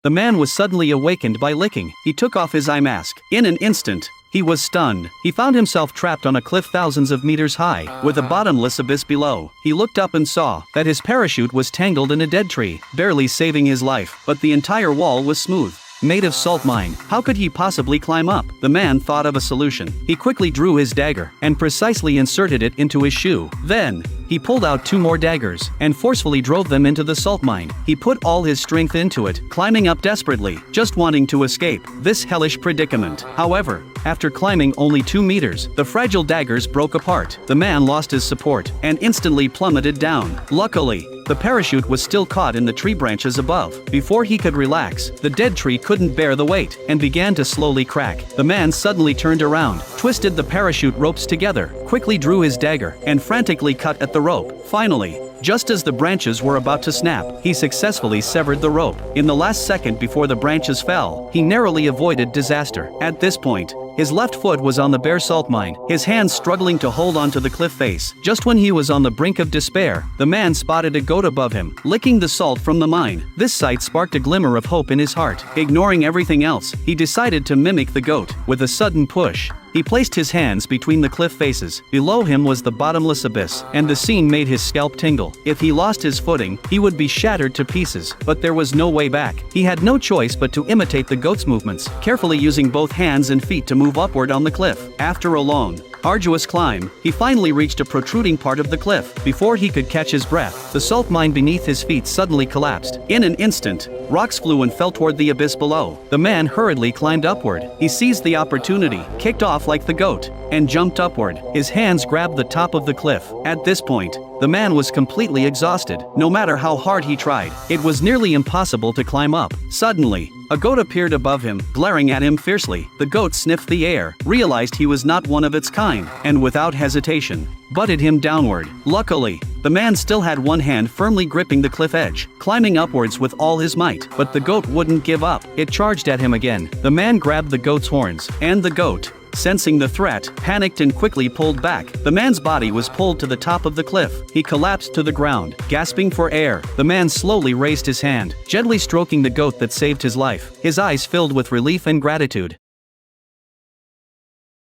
The man was suddenly awakened by licking. He took off his eye mask. In an instant, he was stunned. He found himself trapped on a cliff thousands of meters high, with a bottomless abyss below. He looked up and saw that his parachute was tangled in a dead tree, barely saving his life, but the entire wall was smooth, made of salt mine. How could he possibly climb up? The man thought of a solution. He quickly drew his dagger and precisely inserted it into his shoe. Then, he pulled out 2 more daggers and forcefully drove them into the salt mine. He put all his strength into it, climbing up desperately, just wanting to escape this hellish predicament. However, after climbing only 2 meters, the fragile daggers broke apart. The man lost his support and instantly plummeted down. Luckily, the parachute was still caught in the tree branches above. Before he could relax, the dead tree couldn't bear the weight and began to slowly crack. The man suddenly turned around, twisted the parachute ropes together, quickly drew his dagger, and frantically cut at the rope. Finally, just as the branches were about to snap, he successfully severed the rope. In the last second before the branches fell, he narrowly avoided disaster. At this point, his left foot was on the bare salt mine, his hands struggling to hold onto the cliff face. Just when he was on the brink of despair, the man spotted a goat above him, licking the salt from the mine. This sight sparked a glimmer of hope in his heart. Ignoring everything else, he decided to mimic the goat. With a sudden push, he placed his hands between the cliff faces. Below him was the bottomless abyss, and the scene made his scalp tingle. If he lost his footing, he would be shattered to pieces, but there was no way back. He had no choice but to imitate the goat's movements, carefully using both hands and feet to move upward on the cliff. After a long, arduous climb, he finally reached a protruding part of the cliff. Before he could catch his breath, the salt mine beneath his feet suddenly collapsed. In an instant, rocks flew and fell toward the abyss below. The man hurriedly climbed upward. He seized the opportunity, kicked off like the goat, and jumped upward. His hands grabbed the top of the cliff. At this point, the man was completely exhausted. No matter how hard he tried, it was nearly impossible to climb up. Suddenly, a goat appeared above him, glaring at him fiercely. The goat sniffed the air, realized he was not one of its kind, and without hesitation, butted him downward. Luckily, the man still had one hand firmly gripping the cliff edge, climbing upwards with all his might. But the goat wouldn't give up. It charged at him again. The man grabbed the goat's horns, and the goat, sensing the threat, panicked and quickly pulled back. The man's body was pulled to the top of the cliff. He collapsed to the ground, gasping for air. The man slowly raised his hand, gently stroking the goat that saved his life. His eyes filled with relief and gratitude.